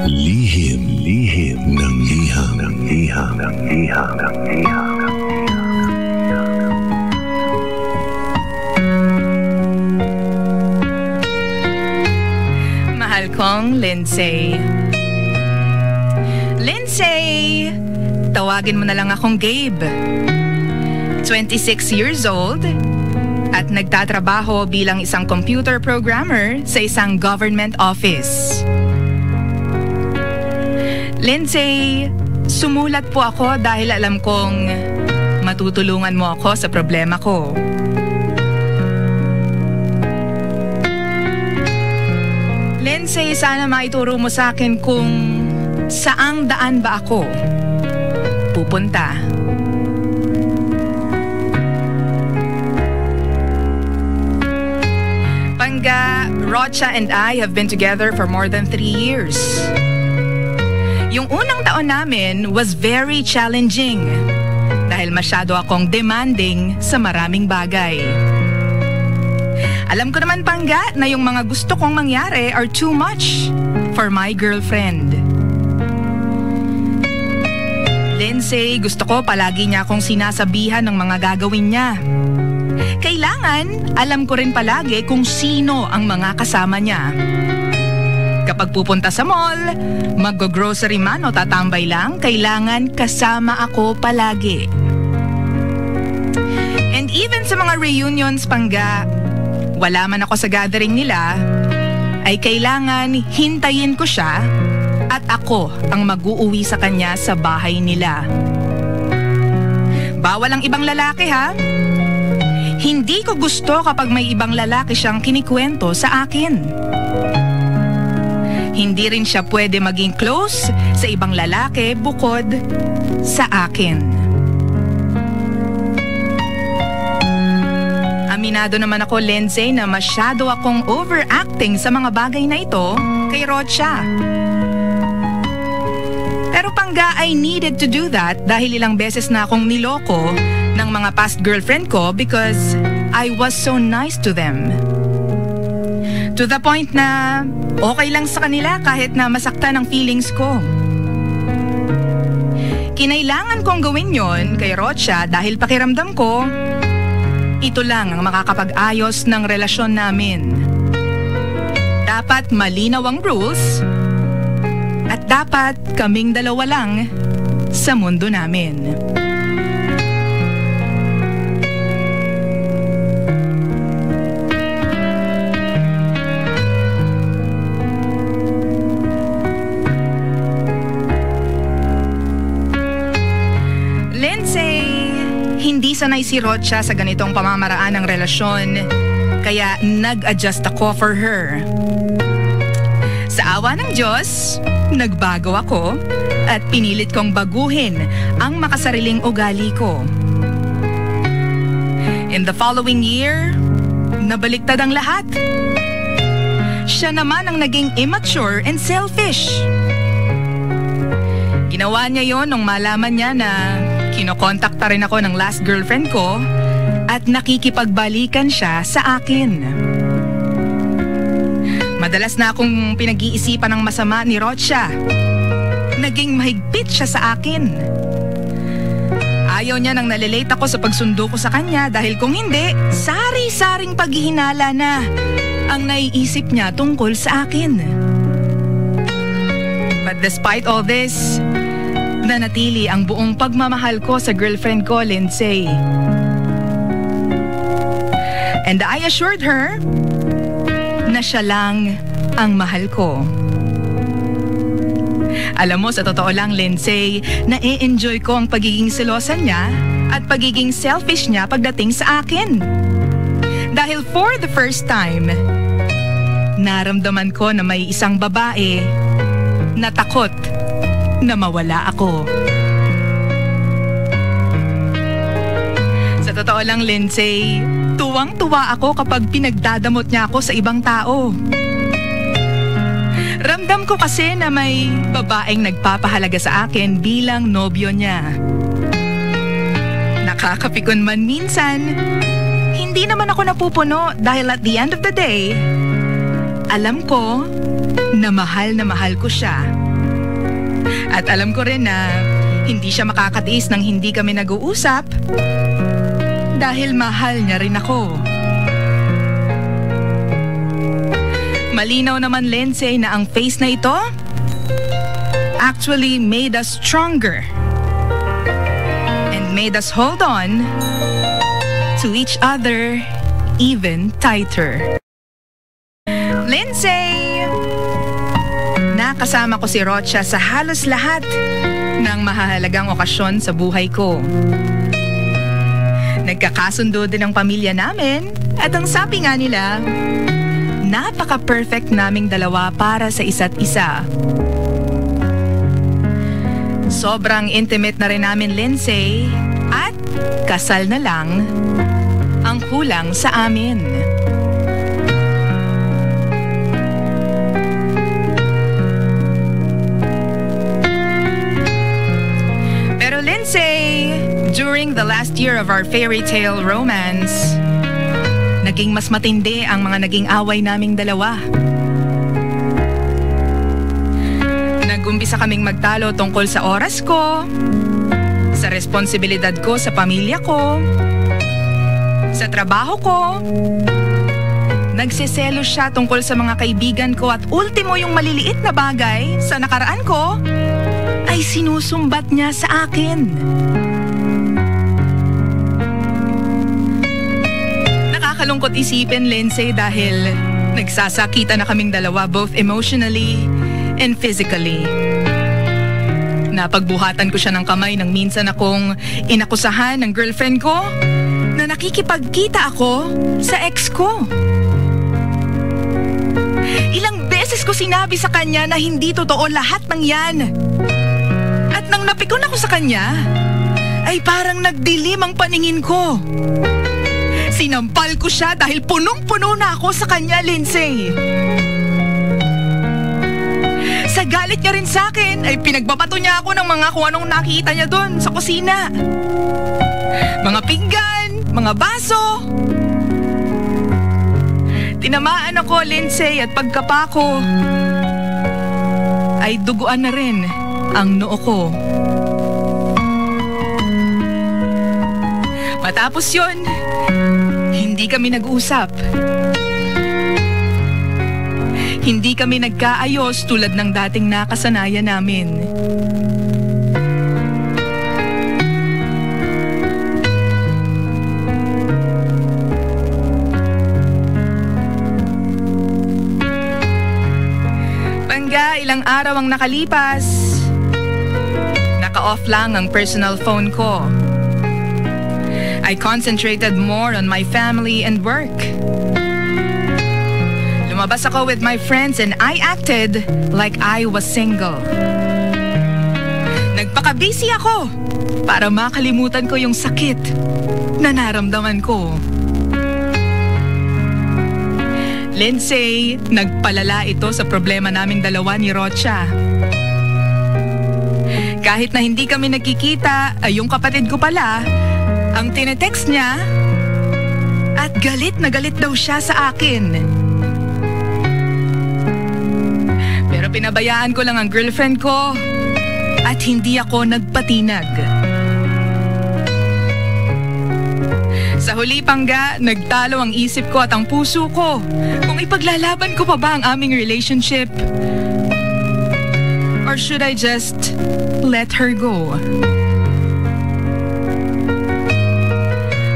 Lihim ng liham. Mahal kong Lindsay. Lindsay! Tawagin mo na lang akong Gabe. 26 years old at nagtatrabaho bilang isang computer programmer sa isang government office. Lindsay, sumulat po ako dahil alam kong matutulungan mo ako sa problema ko. Lindsay, sana maituro mo sa akin kung saang daan ba ako pupunta. Pangga, Rocha and I have been together for more than 3 years. Yung unang taon namin was very challenging dahil masyado akong demanding sa maraming bagay. Alam ko naman, Pangga, na yung mga gusto kong mangyari are too much for my girlfriend. Lindsay, gusto ko palagi niya akong sinasabihan ng mga gagawin niya. Kailangan, alam ko rin palagi kung sino ang mga kasama niya. Kapag pupunta sa mall, mag-grocery man o tatambay lang, kailangan kasama ako palagi. And even sa mga reunions, Pangga, wala man ako sa gathering nila, ay kailangan hintayin ko siya at ako ang mag-uuwi sa kanya sa bahay nila. Bawal ang ibang lalaki, ha? Hindi ko gusto kapag may ibang lalaki siyang kinikwento sa akin. Hindi rin siya pwede maging close sa ibang lalaki bukod sa akin. Aminado naman ako, Lindsay, na masyado akong overacting sa mga bagay na ito kay Rocha. Pero Pangga, I needed to do that dahil ilang beses na akong niloko ng mga past girlfriend ko because I was so nice to them. To the point na okay lang sa kanila kahit na masaktan ang feelings ko. Kinailangan kong gawin yon kay Rocha dahil pakiramdam ko, ito lang ang makakapag-ayos ng relasyon namin. Dapat malinaw ang rules at dapat kaming dalawa lang sa mundo namin. Hindi sanay si Rocha sa ganitong pamamaraan ng relasyon, kaya nag-adjust ako for her. Sa awa ng Diyos, nagbago ako at pinilit kong baguhin ang makasariling ugali ko. In the following year, nabaliktad ang lahat. Siya naman ang naging immature and selfish. Ginawa niya yon nung malaman niya na kinokontakta rin ako ng last girlfriend ko at nakikipagbalikan siya sa akin. Madalas na akong pinag-iisipan ng masama ni Rocha. Naging mahigpit siya sa akin. Ayaw niya nang nalilate ako sa pagsundo ko sa kanya dahil kung hindi, sari-saring paghihinala na ang naiisip niya tungkol sa akin. But despite all this, nanatili ang buong pagmamahal ko sa girlfriend ko, Lindsay. And I assured her na siya lang ang mahal ko. Alam mo, sa totoo lang, Lindsay, na-e-enjoy ko ang pagiging selosan niya at pagiging selfish niya pagdating sa akin. Dahil for the first time, naramdaman ko na may isang babae na takot na mawala ako. Sa totoo lang, Lindsay, tuwang-tuwa ako kapag pinagdadamot niya ako sa ibang tao. Ramdam ko kasi na may babaeng nagpapahalaga sa akin bilang nobyo niya. Nakakapikon man minsan, hindi naman ako napupuno dahil at the end of the day, alam ko na mahal ko siya. At alam ko rin na hindi siya makakatiis nang hindi kami nag-uusap dahil mahal niya rin ako. Malinaw naman, Lindsay, na ang face na ito actually made us stronger and made us hold on to each other even tighter. Lindsay! Nakasama ko si Rocha sa halos lahat ng mahahalagang okasyon sa buhay ko. Nagkakasundo din ang pamilya namin at ang sabi nga nila, napaka-perfect naming dalawa para sa isa't isa. Sobrang intimate na rin namin, Lindsay, at kasal na lang ang kulang sa amin. Pero Lindsay, during the last year of our fairy tale romance, naging mas matindi ang mga naging away naming dalawa. Nag-umpisa kaming magtalo tungkol sa oras ko, sa responsibilidad ko sa pamilya ko, sa trabaho ko. Nagsiselo siya tungkol sa mga kaibigan ko at ultimo yung maliliit na bagay sa nakaraan ko ay sinusumbat niya sa akin. Nakakalungkot isipin, Lindsay, dahil nagsasakita na kaming dalawa both emotionally and physically. Napagbuhatan ko siya ng kamay nang minsan akong inakusahan ng girlfriend ko na nakikipagkita ako sa ex ko. Ilang beses ko sinabi sa kanya na hindi totoo lahat ng yan. At nang napikon ako sa kanya, ay parang nagdilim ang paningin ko. Sinampal ko siya dahil punong-puno na ako sa kanya, Lindsay. Sa galit niya rin sa akin, ay pinagbabato niya ako ng mga kung anong nakita niya doon sa kusina. Mga pinggan, mga baso. Tinamaan ako, Lindsay, at pagkapa ko, ay duguan na rin ang noo ko. Matapos yun, hindi kami nag-usap. Hindi kami nagkaayos tulad ng dating nakasanayan namin. Pangga, ilang araw ang nakalipas. Naka-off lang ang personal phone ko. I concentrated more on my family and work. Lumabas ako with my friends and I acted like I was single. Nagpaka-busy ako para makalimutan ko yung sakit na naramdaman ko. Lindsay, nagpalala ito sa problema naming dalawa ni Rocha. Kahit na hindi kami nagkikita, ay yung kapatid ko pala ang tinetext niya at galit na galit daw siya sa akin. Pero pinabayaan ko lang ang girlfriend ko at hindi ako nagpatinag. Sa huli, Pangga, nagtalo ang isip ko at ang puso ko kung ipaglalaban ko pa ba ang aming relationship or should I just let her go?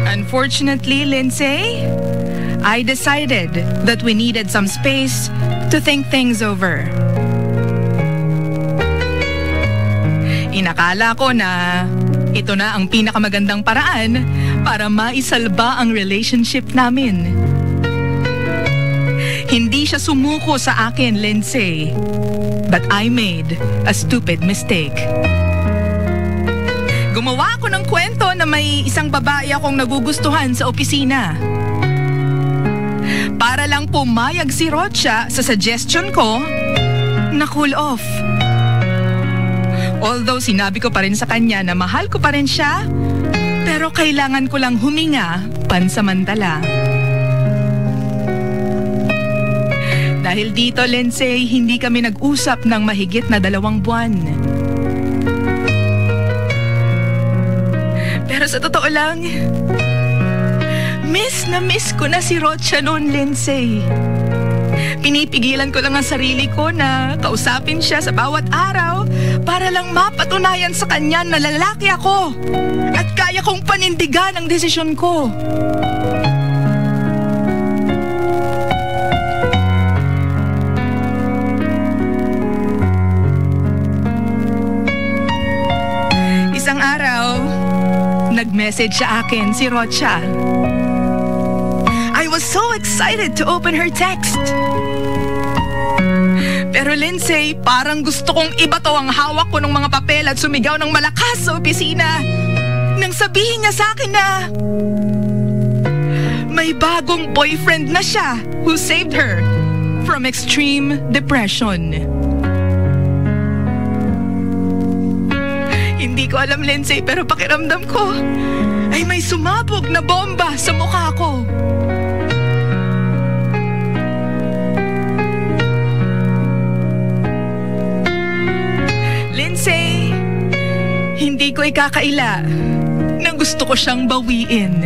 Unfortunately, Lindsay, I decided that we needed some space to think things over. Inakala ko na ito na ang pinakamagandang paraan para maisalba ang relationship namin. Hindi siya sumuko sa akin, Lindsay, but I made a stupid mistake. Gumawa ako ng kwento na may isang babae akong nagugustuhan sa opisina. Para lang pumayag si Rocha sa suggestion ko na cool off. Although sinabi ko pa rin sa kanya na mahal ko pa rin siya, pero kailangan ko lang huminga pansamantala. Dahil dito, Lindsay, hindi kami nag-usap ng mahigit na 2 buwan. Pero sa totoo lang, miss na miss ko na si Rocha noon, Lindsay. Pinipigilan ko lang ang sarili ko na kausapin siya sa bawat araw para lang mapatunayan sa kanya na lalaki ako at kaya kong panindigan ang desisyon ko. Isang araw, nag-message sa akin si Rocha. I was so excited to open her text. Pero Lindsay, parang gusto kong ibato ang hawak ko ng mga papel at sumigaw ng malakas sa opisina nang sabihin niya sa akin na may bagong boyfriend na siya who saved her from extreme depression. Hindi ko alam, Lindsay, pero pakiramdam ko ay may sumabog na bomba sa mukha ko. Lindsay, hindi ko ikakaila na gusto ko siyang bawiin.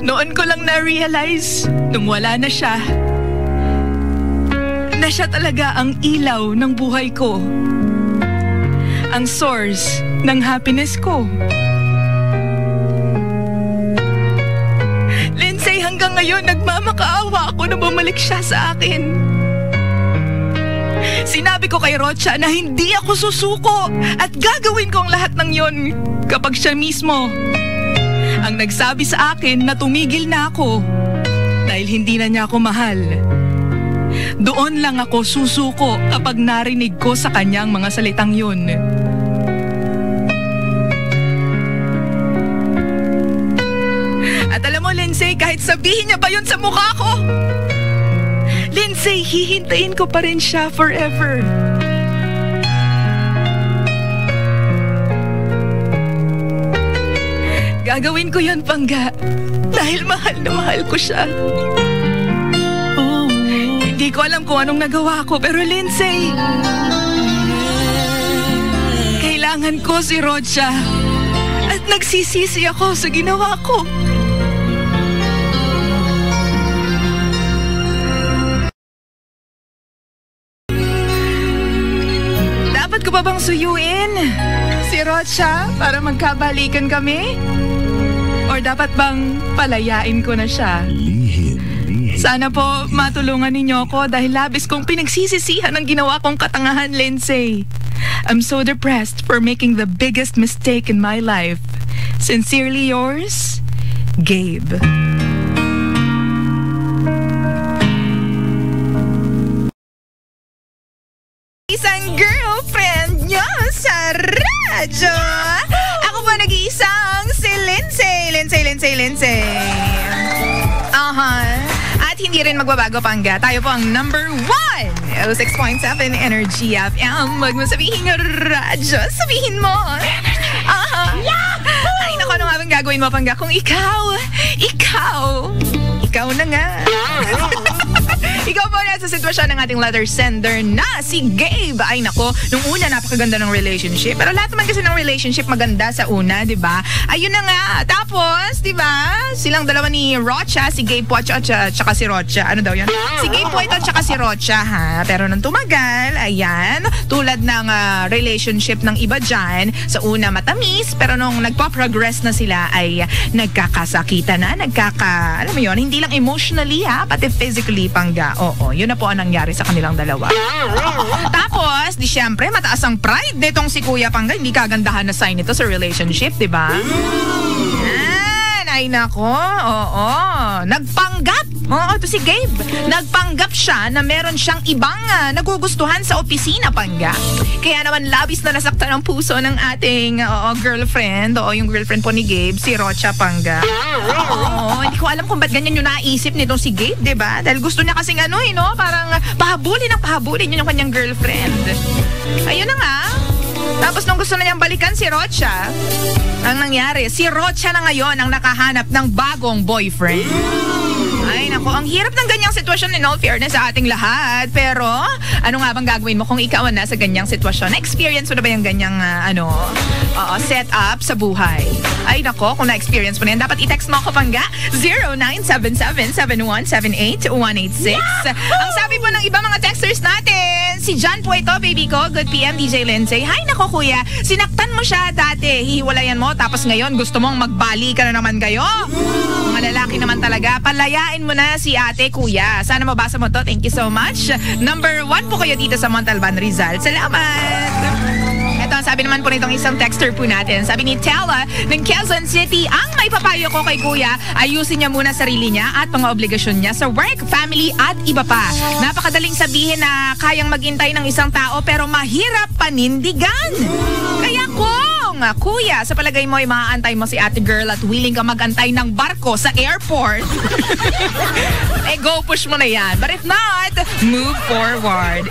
Noon ko lang na-realize nung wala na siya na siya talaga ang ilaw ng buhay ko. Ang source ng happiness ko. Lindsay, hanggang ngayon nagmamakaawa ako na bumalik siya sa akin. Sinabi ko kay Rocha na hindi ako susuko at gagawin ko ang lahat ng yon kapag siya mismo ang nagsabi sa akin na tumigil na ako dahil hindi na niya ako mahal. Doon lang ako susuko kapag narinig ko sa kanyang mga salitang yun. At alam mo, Lindsay, kahit sabihin niya pa yun sa mukha ko, Lindsay, hihintayin ko pa rin siya forever. Gagawin ko yun, Pangga, dahil mahal na mahal ko siya. Hindi ko alam kung anong nagawa ko, pero Lindsay, kailangan ko si Rocha at nagsisisi ako sa ginawa ko. Dapat ko pa bang suyuin si Rocha para magkabalikan kami? Or dapat bang palayain ko na siya? Sana po matulungan ninyo ako dahil labis kong pinagsisisihan ang ginawa kong katangahan, Lindsay. I'm so depressed for making the biggest mistake in my life. Sincerely yours, Gabe. Isang girlfriend nyo sa radyo. Ako po nag-iisang si Lindsay. At hindi rin magbabago, Pangga. Tayo po ang number 1. 6.7 Energy FM. Wag mo sabihin radyo. Sabihin mo. Ay, naku, ano nga bang gagawin mo, Pangga? Kung ikaw na nga. Ikaw po na sa sitwasyon ng ating letter sender na si Gabe. Ay nako, nung una napakaganda ng relationship. Pero lahat naman kasi ng relationship maganda sa una, di ba? Ayun na nga. Tapos, di ba? Silang dalawa ni Rocha, si Gabe po at saka si Rocha. Ano daw yan? Si Gabe po ito at saka si Rocha, ha? Pero nung tumagal, ayan, tulad ng relationship ng iba dyan, sa una matamis, pero nung nagpa-progress na sila ay nagkakasakitan na, alam mo yun, hindi lang emotionally, ha? Pati physically, Pangga. Oo, yun na po ang nangyari sa kanilang dalawa. Tapos, di syempre, mataas ang pride nitong si Kuya Pangga. Hindi kagandahan na sign ito sa relationship, di ba? Ay nako, oo. Nagpanggap. Oo, ito si Gabe. Nagpanggap siya na meron siyang ibang nagugustuhan sa opisina, Pangga. Kaya naman labis na nasaktan ang puso ng ating girlfriend. Oo, yung girlfriend po ni Gabe, si Rocha, Pangga. Oo, hindi ko alam kung ba't ganyan yung naisip nitong si Gabe, diba? Dahil gusto niya kasing parang pahabulin yun yung kanyang girlfriend. Ayun na nga. Tapos nung gusto na niyang balikan si Rocha, ang nangyari, si Rocha na ngayon ang nakahanap ng bagong boyfriend. Ay, nako, ang hirap ng ganyang sitwasyon in all fairness sa ating lahat. Pero, ano nga bang gagawin mo kung ikaw na sa ganyang sitwasyon? Na-experience mo na ba yung ganyang, setup sa buhay? Ay nako, kung na-experience mo na yan, dapat i-text mo ako pangga 0977-7178-186. Ang sabi po ng iba mga texters natin, si John po ito, baby ko, good PM, DJ Lindsay. Hay nako kuya, sinaktan mo siya dati, hihiwalayan mo, tapos ngayon gusto mong magbali ka na naman kayo. Mga lalaki naman talaga, palayain mo na si ate, kuya. Sana mabasa mo to, thank you so much. Number 1 po kayo dito sa Montalban, Rizal. Salamat! Ito ang sabi naman po nitong isang texter po natin. Sabi ni Tella ng Quezon City, ang may papayo ko kay kuya, ayusin niya muna sarili niya at mga obligasyon niya sa work, family at iba pa. Napakadaling sabihin na kayang maghintay ng isang tao pero mahirap panindigan. Kaya kuya, sa palagay mo ay maaantay mo si ate girl at willing ka magantay ng barko sa airport. Go push mo na yan. But if not, move forward.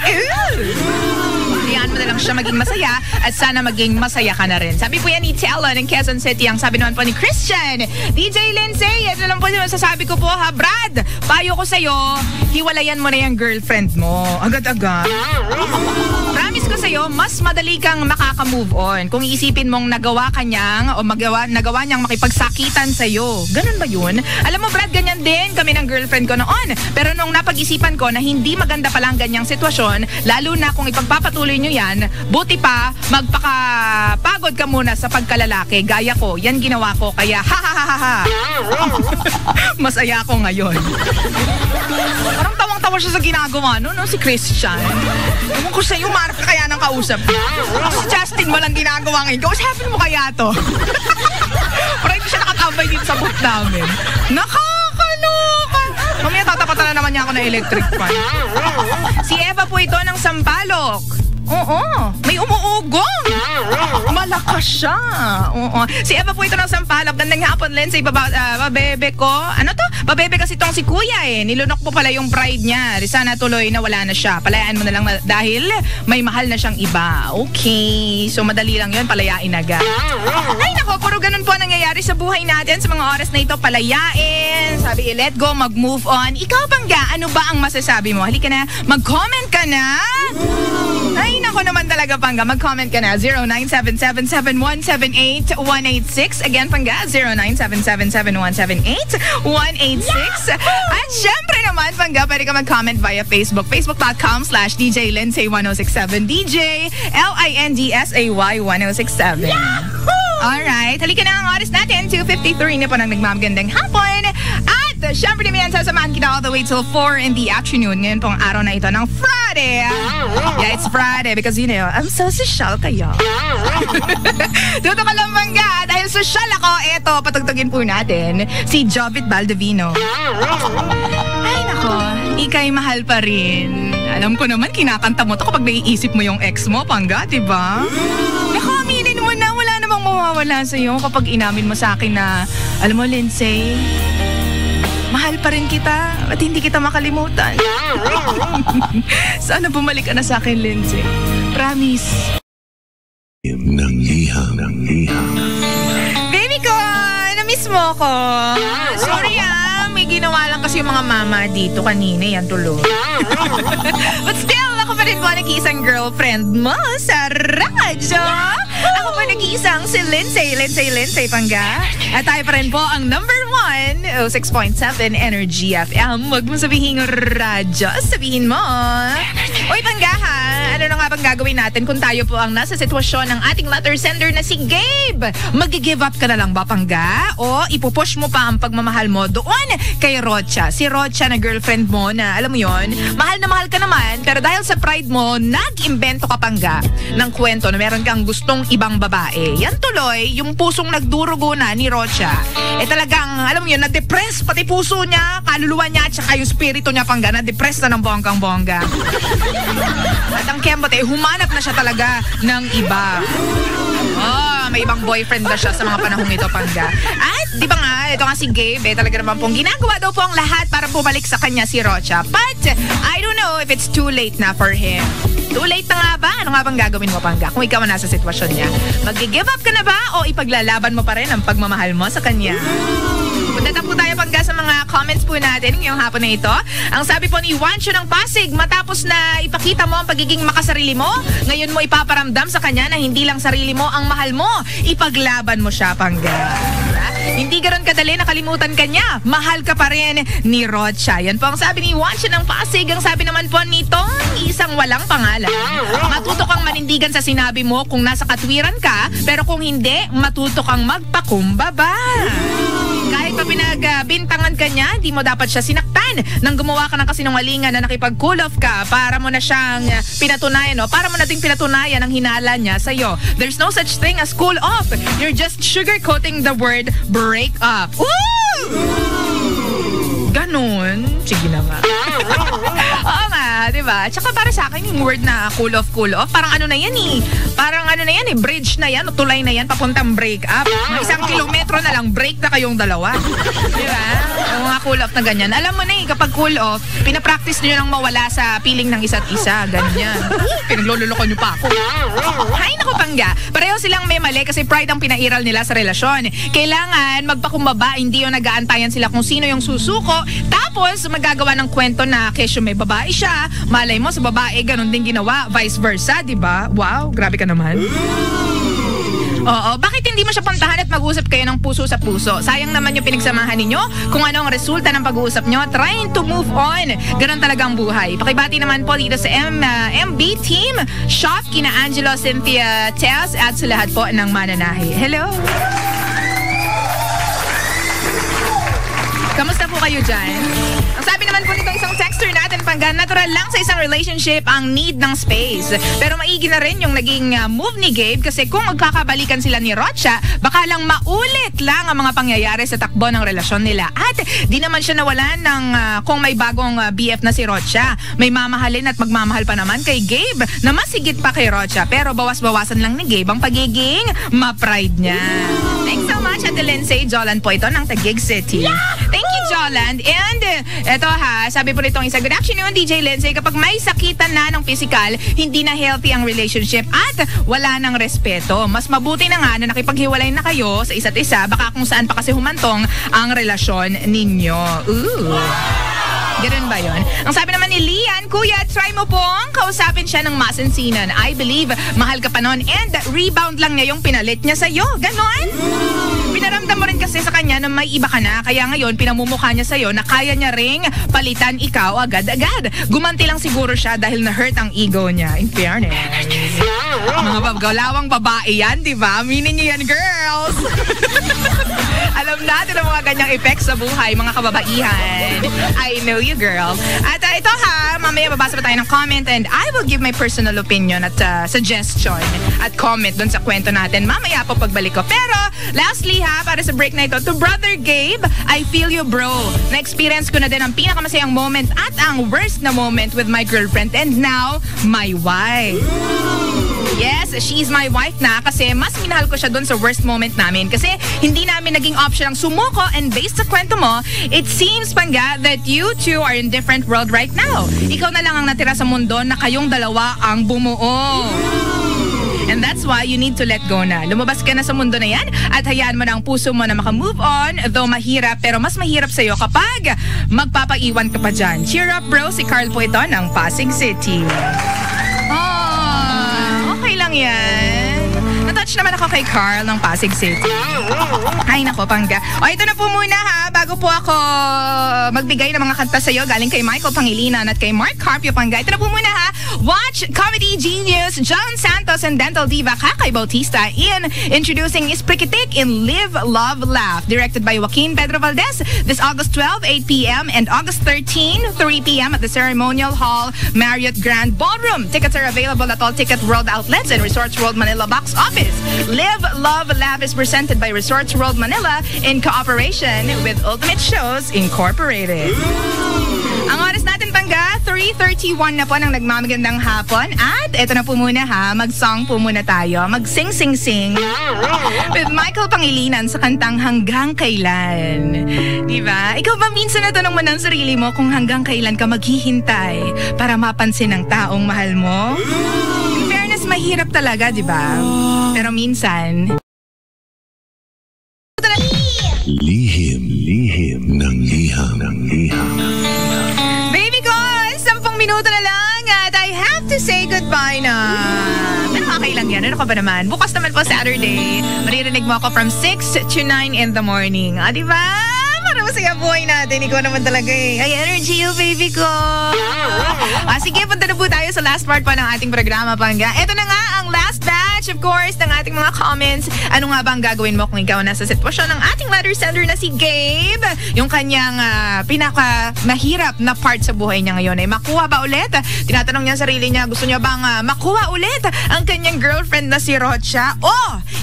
Diyan mo na lang siya maging masaya at sana maging masaya ka na rin. Sabi po yan ni Tella ng Quezon City. Ang sabi naman po ni Christian, DJ Lindsay, ito lang po yung masasabi ko po ha, Brad, payo ko sa'yo, hiwalayan mo na yung girlfriend mo. Agad-agad. Promise ko sa'yo, mas madali kang makaka-move on kung iisipin mong nagawa ka niyang o nagawa niyang makipagsakitan sa'yo. Ganun ba yun? Alam mo Brad, ganyan din kami ng girlfriend ko noon. Pero nung napag-isipan ko na hindi maganda palang ganyang sitwasyon, lalo na kung ipagpapatuloy nyo yan, buti pa magpakapagod ka muna sa pagkalalaki. Gaya ko, yan ginawa ko, kaya ha. Masaya ako ngayon. Parang tawang-tawa siya sa ginagawa, no? Si Christian. Ewan ko sa'yo, marap ka kaya ng kausap. Si Justin mo lang ginagawa ngayon. Kausapin mo kaya to? Parang hindi siya nakatambay dito sa booth namin. Nakakaloka. Mamaya tatapatan na naman niya ako ng electric fan. Si Eva po ito ng Sampaloc. Oo, may umuugong. Malakas siya. Oo. Si Eva po ito ng Sampaloc. Gandang hapon, Lindsay. Babebe ko. Ano to? Babebe kasi itong si kuya eh. Nilunok po pala yung pride niya. Sana tuloy na wala na siya. Palayaan mo na lang dahil may mahal na siyang iba. Okay. So madali lang yun. Palayain agad. Ay nako, puro ganun po nangyayari sa buhay natin sa mga oras na ito. Palayain. Sabi, let go, mag-move on. Ikaw bangga, ano ba ang masasabi mo? Halika na, mag-comment ka na. Ay nako naman talaga pangga, mag-comment ka na 0977-7178-186. Again pangga 0977-7178-186. At syempre naman pangga, pwede ka mag-comment via Facebook, facebook.com/DJ Lindsay 1067, DJ LINDSAY 1067. Alright, halika na ang oras natin, 2:53 na po nang nagmamagandang hapon. At syempre naman sasamahan kita all the way till 4 in the afternoon. Ngayon pong araw na ito ng Friday. Yeah, it's Friday because you know, I'm so social kaya. Dito ka lang bangga, dahil social ako, eto, patugtugin po natin si Jovit Baldovino. Ay nako, ika'y mahal pa rin. Alam ko naman, kinakanta mo to kapag naiisip mo yung ex mo, pangga, diba? Naku, aminin mo na, wala namang mawawala sa'yo kapag inamin mo sa akin na, alam mo, Lindsay, mahal pa rin kita at hindi kita makalimutan. Sana bumalik ka na sa akin, Lindsay. Promise. Baby ko, na-miss mo ko. Sorry may ginawa lang kasi yung mga mama dito kanina, yan tuloy. But still, ako pa rin po nag-iisang girlfriend mo sa radyo. Ako pa nag-iisang si Lindsay pangga. At tayo pa rin po ang number 1, 6.7 Energy FM. Huwag mo sabihin radyo, sabihin mo Uy pangga ha, ano na nga bang gagawin natin kung tayo po ang nasa sitwasyon ng ating letter sender na si Gabe? Mag-give up ka na lang ba pangga? O ipupush mo pa ang pagmamahal mo doon kay Rocha? Si Rocha na girlfriend mo na, alam mo yon, mahal na mahal ka naman, pero dahil sa pride mo, nag-imbento ka pangga ng kwento na meron kang gustong ibang babae. Yan tuloy, yung pusong nagdurugo na ni Rocha. Talagang, alam mo yun, na-depress pati puso niya, kaluluwa niya, at saka yung spirito niya pangga, na-depress na ng bonggang-bongga. At ang kembot humanap na siya talaga ng iba. May ibang boyfriend na siya sa mga panahong ito pangga. At di ba nga, ito nga si Gabe, talaga naman pong ginagawa daw po ang lahat para bumalik sa kanya si Rocha. But, I don't know if it's too late na for him. Too late na nga ba? Ano nga bang gagawin mo pangga kung ikaw nasa sitwasyon niya? Mag-give up ka na ba o ipaglalaban mo pa rin ang pagmamahal mo sa kanya? Punta po tayo pangga sa mga comments po natin ngayong hapon na ito. Ang sabi po ni Juancho ng Pasig, matapos na ipakita mo ang pagiging makasarili mo, ngayon mo ipaparamdam sa kanya na hindi lang sarili mo ang mahal mo. Ipaglaban mo siya, pangga. Hindi ganoon kadali nakalimutan ka niya. Mahal ka pa rin ni Rocha. Yan po ang sabi ni Juancho ng Pasig. Ang sabi naman po nito, isang walang pangalan. Matuto kang manindigan sa sinabi mo kung nasa katwiran ka, pero kung hindi, matuto kang magpakumbaba. Kahit pa pinagbintangan ka niya, hindi mo dapat siya sinaktan nang gumawa ka ng kasinungalingan na nakipag-cool off ka para mo na siyang pinatunayan, no? Para mo na ding pinatunayan ang hinala niya sa'yo. There's no such thing as cool off. You're just sugarcoating the word break up. Woo! Ganon. Sige na nga. Oo nga, diba? Tsaka para sa akin yung word na cool off, parang ano na yan eh. Parang ano na yan eh, bridge na yan, o tulay na yan, papuntang break up. Isang kilometro na lang, break na kayong dalawa. Diba? Yung mga cool off na ganyan. Alam mo na eh, kapag cool off, pinapractice nyo nang mawala sa piling ng isa't isa. Ganyan. Pinaglololoko nyo pa ako. Hay naku, pangga. Pareho silang may mali kasi pride ang pinairal nila sa relasyon. Kailangan magpakumbaba, hindi yung nag-aantayan sila kung sino yung susuko. Tapos, magagawa ng kwento na kesyo may babae siya, malay mo sa babae, ganun din ginawa, vice versa, diba? Wow, grabe ka naman. Oo, bakit hindi mo siya puntahan at mag-usap kayo ng puso sa puso? Sayang naman yung pinagsamahan ninyo. Kung ano ang resulta ng pag-uusap nyo, trying to move on. Ganon talaga ang buhay. Pakibati naman po dito sa MB Team Shop, kina Angelo, Cynthia, Tess, at sa lahat po ng mananahi. Hello! Kamusta po kayo dyan? Ang sabi naman po nitong isang texter natin, pangga, natural lang sa isang relationship ang need ng space. Pero maigi na rin yung naging move ni Gabe kasi kung magkakabalikan sila ni Rocha, baka lang maulit lang ang mga pangyayari sa takbo ng relasyon nila. At di naman siya nawalan ng kung may bagong BF na si Rocha. May mamahalin at magmamahal pa naman kay Gabe na mas higit pa kay Rocha. Pero bawas-bawasan lang ni Gabe ang pagiging ma-pride niya. Thanks so much, Ate Lindsay. Jolan po ito ng Taguig City. Thank you, Joland. And eto ha, sabi po nitong isa, good afternoon, DJ Lindsay. Kapag may sakitan na ng physical, hindi na healthy ang relationship at wala ng respeto. Mas mabuti na nga na nakipaghiwalay na kayo sa isa't isa, baka kung saan pa kasi humantong ang relasyon ninyo. Ooh. Ganun ba yun? Ang sabi naman ni Lian, Kuya, try mo pong kausapin siya ng masinsinan. I believe, mahal ka pa nun and rebound lang niya yung pinalit niya sa'yo. Ganon? Pinaramdam mo rin kasi sa kanya na may iba ka na, kaya ngayon pinamumukha niya sa'yo na kaya niya ring palitan ikaw agad-agad. Gumanti lang siguro siya dahil na-hurt ang ego niya. In fairness. Mga galawang babae yan, di ba? Aminin niyo yan, girls! Alam natin ang mga ganyang effects sa buhay, mga kababaihan. I know you, girl. At ito ha, mamaya babasa pa tayo ng comment and I will give my personal opinion at suggestion at comment dun sa kwento natin. Mamaya po pagbalik ko. Pero, lastly ha, para sa break na ito, to Brother Gabe, I feel you, bro. Na-experience ko na din ang pinakamasayang moment at ang worst na moment with my girlfriend and now, my wife. Yes, she's my wife na kasi mas minahal ko siya dun sa worst moment namin kasi hindi namin naging option ang sumuko and based sa kwento mo, it seems, Pangga, that you two are in different world right now. Ikaw na lang ang natira sa mundo na kayong dalawa ang bumuo. And that's why you need to let go na. Lumabas ka na sa mundo na yan at hayaan mo na ang puso mo na maka-move on, though mahirap, pero mas mahirap sa'yo kapag magpapaiwan ka pa dyan. Cheer up, bro. Si Carl po ito ng Pasig City. Okay lang yan. Na-touch naman ako kay Carl ng Pasig City. Ay nako, Pangga. O ito na po muna ha, bago po ako magbigay ng mga kanta sa'yo galing kay Michael Pangilinan at kay Mark Carpio, Pangga. Ito na po muna ha, watch Comedy Genius John Santos and Dental Diva Kakay Bautista in introducing Isprikitik in Live, Love, Laugh, directed by Joaquin Pedro Valdez, this August 12, 8 p.m. and August 13, 3 p.m. at the Ceremonial Hall Marriott Grand Ballroom. Tickets are available at all Ticket World outlets and Resorts World Manila box office. Live, Love, Laugh is presented by Resorts World Manila in cooperation with Ultimate Shows Incorporated. Ang oras natin, Pangga, 3:31 na po ng nagmamagandang hapon. At eto na po muna ha, mag-song po muna tayo. Mag-sing-sing-sing with Michael Pangilinan sa kantang Hanggang Kailan. Diba? Ikaw ba minsan natanong mo ng sarili mo kung hanggang kailan ka maghihintay para mapansin ng taong mahal mo? In fairness, mahirap talaga, diba? Pero minsan... Lihim ng liham. Baby ko, 10 minuto na lang at I have to say goodbye na. Pero okay lang yan. Ano ka ba naman? Bukas naman po Saturday. Maririnig mo ako from 6 to 9 in the morning. Diba? Para masaya buhay natin. Ikaw naman talaga eh. Ay, energy you, baby ko. Sige, punta na po tayo sa last part pa ng ating programa, Pangga. Ito na nga ang last batch, of course, ng ating mga comments. Ano nga ba ang gagawin mo kung ikaw nasa sitwasyon ng ating letter sender na si Gabe? Yung kanyang pinaka-mahirap na part sa buhay niya ngayon ay makuha ba ulit? Tinatanong niya sarili niya, gusto niya bang makuha ulit ang kanyang girlfriend na si Rocha? O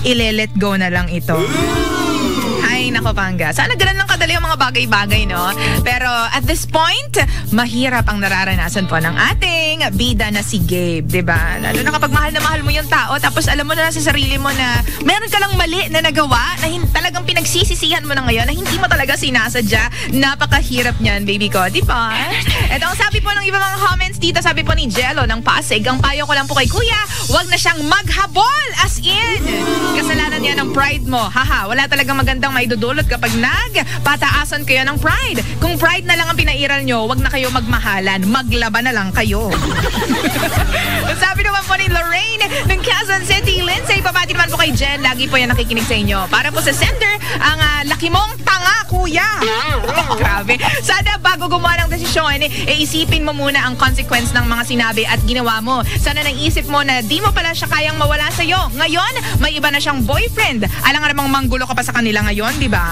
ile-let go na lang ito? Ay, nako Pangga. Sana ganun lang kadali ang mga bagay-bagay, no? Pero at this point, mahirap ang nararanasan po ng ating bida na si Gabe, diba? Lalo na kapag mahal na mahal mo yung tao, tapos alam mo na sa sarili mo na meron ka lang mali na nagawa, na talagang pinagsisisihan mo na ngayon, na hindi mo talaga sinasadya. Napakahirap niyan, baby ko, diba? Ito ang sabi po ng iba mga comments dito, sabi po ni Jello ng Pasig, ang payo ko lang po kay Kuya, wag na siyang maghabol, as in! Kasalanan niya ng pride mo. Haha, wala talagang magandang maidudulot kapag nagpataasan kayo ng pride. Kung pride na lang ang pinairal nyo, wag na kayo magmahalan. Maglaban na lang kayo. Sabi naman po ni Lorraine ng Quezon City, Lindsay, pabati naman po kay Jen. Lagi po yan nakikinig sa inyo. Para po sa sender, ang laki mong tanga, kuya. Grabe. Sana bago gumawa ng desisyon, isipin mo muna ang consequence ng mga sinabi at ginawa mo. Sana naisip mo na di mo pala siya kayang mawala sa'yo. Ngayon, may iba na siyang boyfriend. Alang nga namang manggulo ka pa sa kanila ngayon, di ba?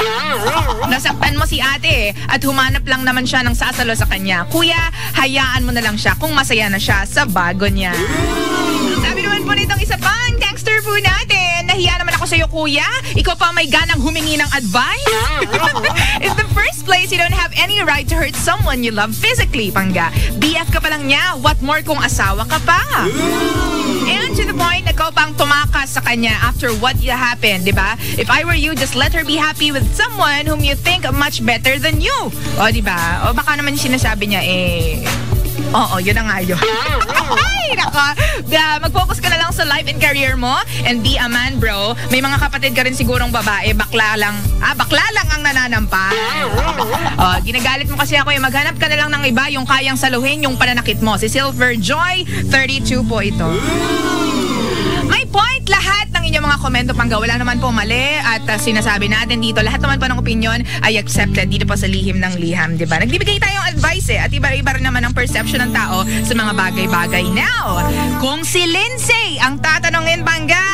Nasaktan mo si ate at humanap lang naman siya ng sasalo sa kanya. Kuya, hayaan mo na lang siya kung masaya na siya sa bago niya. Sabi naman po nitong isa pang texter po natin. Nahiya naman ako sa'yo, kuya. Ikaw pa may ganang humingi ng advice? In the first place, you don't have any right to hurt someone you love physically, Pangga. BF ka pa lang niya. What more kung asawa ka pa? And to the point, ikaw pang tumakas sa kanya after what happened, di ba? If I were you, just let her be happy with someone whom you think much better than you. O, di ba? O baka naman yung sinasabi niya, oo, yun na nga yun. Ay, naka. Mag-focus ka na lang sa life and career mo and be a man, bro. May mga kapatid ka rin sigurong babae, bakla lang ang nananampa. Ginagalit mo kasi ako, maghanap ka na lang ng iba, yung kayang saluhin yung pananakit mo. Si Silver Joy, 32 po ito. May point lahat ng inyong mga komento, Pangga. Wala naman po mali at sinasabi natin dito, lahat naman po ng opinion ay accepted dito po sa lihim ng liham, di ba? Nagbibigay tayong advice at iba-iba rin naman ang perception ng tao sa mga bagay-bagay. Now, kung si Lindsay ang tatanungin, Pangga,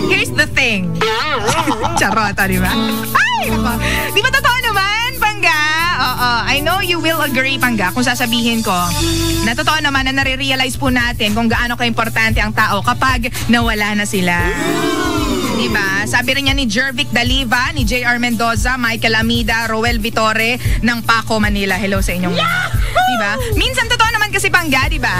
here's the thing. Charota, di ba? Ay, nako. Di ba totoo naman, Pangga? Oo, I know you will agree, Pangga, kung sasabihin ko na totoo naman na nare-realize po natin kung gaano ka-importante ang tao kapag nawala na sila. Diba? Sabi rin niya ni Jervic Daliva, ni J.R. Mendoza, Michael Amida, Roel Vitore ng Paco, Manila. Hello sa inyong mga. Diba? Minsan totoo naman kasi, Pangga, diba?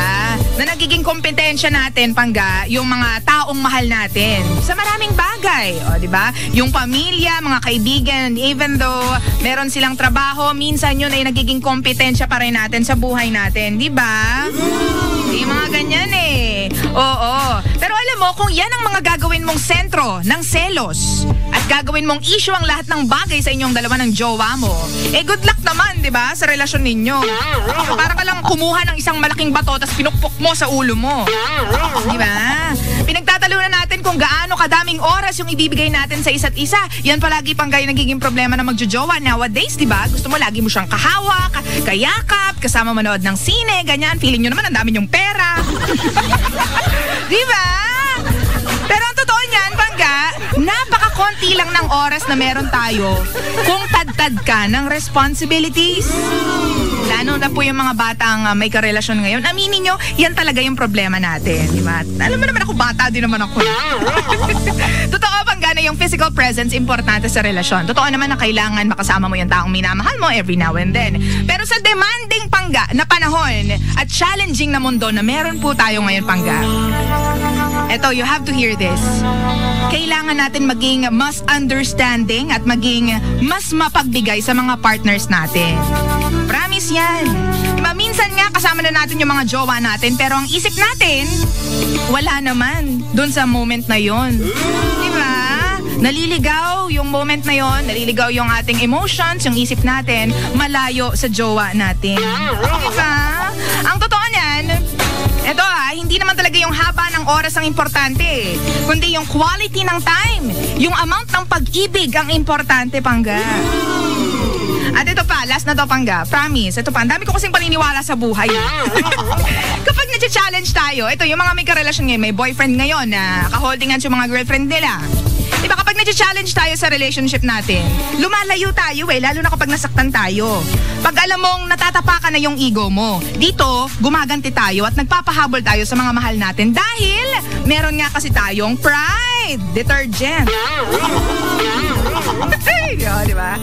Na nagiging kompetensya natin, Pangga, yung mga taong mahal natin sa maraming bagay. O, diba? Yung pamilya, mga kaibigan, even though meron silang trabaho, minsan yun ay nagiging kompetensya pa rin natin sa buhay natin. Diba? Yung mga ganyan eh. Oo. Pero alam mo, kung yan ang mga gagawin mong sentro ng selos at gagawin mong issue ang lahat ng bagay sa inyong dalawa ng jowa mo, good luck naman, di ba, sa relasyon ninyo. So, para ka lang kumuha ng isang malaking bato tapos pinukpok mo sa ulo mo. Di ba? Pinagtatalunan natin kung gaano kadaming oras yung ibibigay natin sa isa't isa. Yan palagi, Pangga, yung nagiging problema na magjojowa nowadays, di ba? Gusto mo lagi mo siyang kahawak, kayakap, kasama manood ng sine, ganyan. Feeling nyo naman ang dami yung pera. Di ba? Pero ang totoo niyan, Pangga, napaka-konti lang ng oras na meron tayo kung tad-tad ka ng responsibilities. Lalo na po yung mga batang may karelasyon ngayon. Aminin nyo, yan talaga yung problema natin. Di ba? Alam mo naman ako, bata din naman ako. Totoo, Pangga, na yung physical presence importante sa relasyon. Totoo naman na kailangan makasama mo yung taong minamahal mo every now and then. Pero sa demanding, Pangga, na panahon at challenging na mundo na meron po tayo ngayon, Pangga, eto, you have to hear this. Kailangan natin maging mas understanding at maging mas mapagbigay sa mga partners natin. Promise yan. Diba, minsan nga kasama na natin yung mga jowa natin pero ang isip natin, wala naman dun sa moment na yon. Diba? Naliligaw yung moment na yon, naliligaw yung ating emotions, yung isip natin, malayo sa jowa natin. Diba? Ang totoo niyan, eto hindi naman talaga yung haba ng oras ang importante, kundi yung quality ng time, yung amount ng pag-ibig ang importante, Pangga. At ito pa, last na to, Pangga. Promise, ito pa, ang dami ko kasing paniniwala sa buhay. Kapag nag-challenge tayo, ito yung mga may karelasyon ngayon, may boyfriend ngayon na kaholding hands yung mga girlfriend nila. Diba kapag nag-challenge tayo sa relationship natin, lumalayo tayo lalo na kapag nasaktan tayo. Pag alam mong natatapakan na yung ego mo, dito, gumaganti tayo at nagpapahabol tayo sa mga mahal natin dahil meron nga kasi tayong pride detergent. Diba?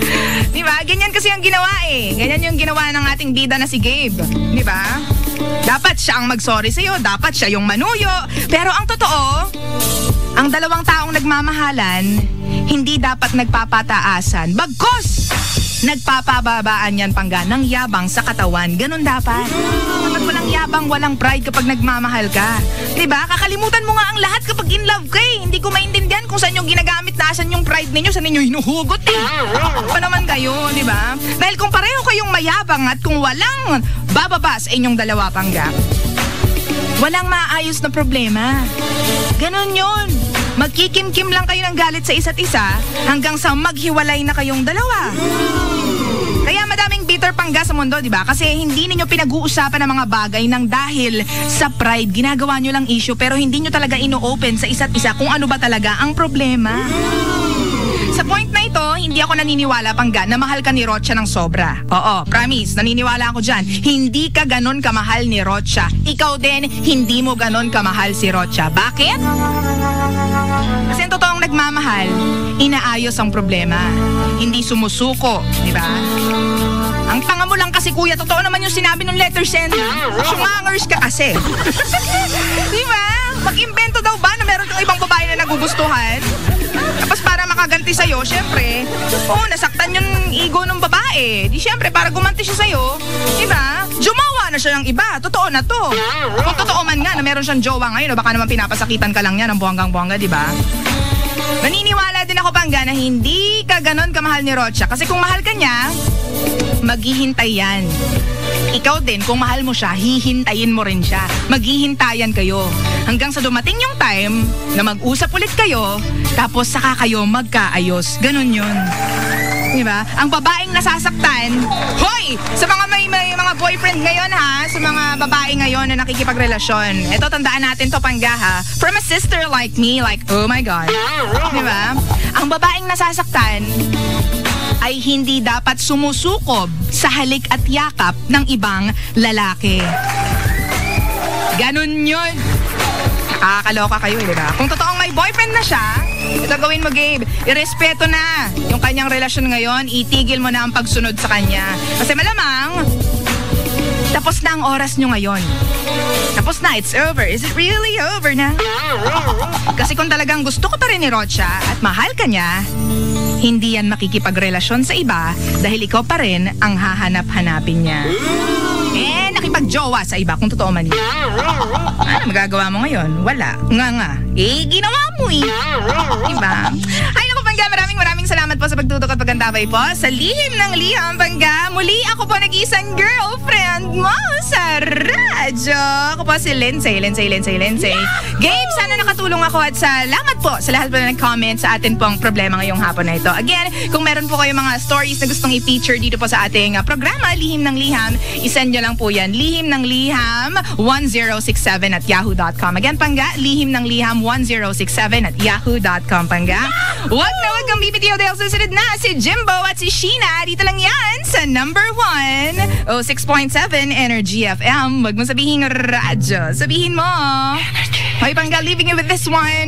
Diba? Ganyan kasi yung ginawa Ganyan yung ginawa ng ating bida na si Gabe. Diba? Dapat siya ang mag-sorry sa'yo, dapat siya yung manuyo. Pero ang totoo, ang dalawang taong nagmamahalan, hindi dapat nagpapataasan. Bagkus! Nagpapababaan yan, Pangga, ng yabang sa katawan. Ganun dapat. Dapat walang yabang, walang pride kapag nagmamahal ka. Diba? Kakalimutan mo nga ang lahat kapag in love ka Hindi ko maintindihan kung saan yung ginagamit, nasan yung pride ninyo, saan ninyo hinuhugot Pa naman kayo, diba? Dahil kung pareho kayong mayabang at kung walang bababa sa inyong dalawa, Pangga, walang maayos na problema. Ganon yun. Magkikim-kim lang kayo ng galit sa isa't isa hanggang sa maghiwalay na kayong dalawa. Kaya madaming bitter, Pangga, sa mundo, di ba? Kasi hindi ninyo pinag-uusapan ng mga bagay nang dahil sa pride. Ginagawa nyo lang issue pero hindi nyo talaga ino-open sa isa't isa kung ano ba talaga ang problema. Sa point na ito, hindi ako naniniwala, Pangga, na mahal ka ni Rocha ng sobra. Oo, promise, naniniwala ako dyan. Hindi ka ganon kamahal ni Rocha. Ikaw din, hindi mo ganon kamahal si Rocha. Bakit? Kasi ang totoong nagmamahal, inaayos ang problema. Hindi sumusuko, di ba? Ang tanga mo lang kasi, kuya, totoo naman yung sinabi ng letter sender. Sumangers ka kasi. Di ba? Mag-imbento daw ba na meron kang ibang babae na nagugustuhan? Tapos para makaganti sa'yo, syempre, nasaktan yung ego ng babae. Di syempre, para gumanti siya sa'yo, diba? Jumawa na siya ng iba. Totoo na to. Kung totoo man nga na meron siyang jowa ngayon, baka naman pinapasakitan ka lang niya ng buwanggang-buwangga, diba? Naniniwala din ako, Pangga, na hindi ka ganon kamahal ni Rocha. Kasi kung mahal ka niya, maghihintay yan. Ikaw din, kung mahal mo siya, hihintayin mo rin siya. Maghihintayan kayo. Hanggang sa dumating yung time na mag-usap ulit kayo, tapos saka kayo magkaayos. Ganun yun. Diba? Ang babaeng nasasaktan, hoy! Sa mga may mga boyfriend ngayon sa mga babae ngayon na nakikipagrelasyon. Ito, tandaan natin to, Pangga, From a sister like me, like, oh my God. Diba? Ang babaeng nasasaktan ay hindi dapat sumusukob sa halik at yakap ng ibang lalaki. Ganun yun. Nakakaloka kayo, diba? Kung totoong may boyfriend na siya, ito gawin mo, Gabe. Irespeto na yung kanyang relasyon ngayon. Itigil mo na ang pagsunod sa kanya. Kasi malamang, tapos na ang oras nyo ngayon. Tapos na, it's over. Is it really over na? Kasi kung talagang gusto ko pa rin ni Rocha at mahal ka niya, hindi yan makikipagrelasyon sa iba dahil ikaw pa rin ang hahanap-hanapin niya. Nakipagjowa sa iba kung totoo man yun. Ano magagawa mo ngayon? Wala. Nga. Ginawa mo Diba? Ay, naku, Pangga, maraming salamat po sa pagtutok at pagkantabay po sa Lihim ng Liham, Pangga. Muli ako po nag-isang girlfriend mo sa radyo. Ako po si Lindsay. Gabe, sana nakatulong ako at salamat po sa lahat po na nag-comment sa atin pong problema ngayong hapon na ito. Again, kung meron po kayong mga stories na gustong i-feature dito po sa ating programa, Lihim ng Liham, isend nyo lang po yan. Lihim ng Liham 1067 at yahoo.com. Again, Pangga, Lihim ng Liham 1067 at yahoo.com, Pangga. Wag kang bibitiw dahil susunod na si Jimbo at si Sheena. Dito lang yan sa number 1 6.7 Energy FM. Wag mo sabihin radyo. Sabihin mo. Hoy, Pangga, leaving you with this one.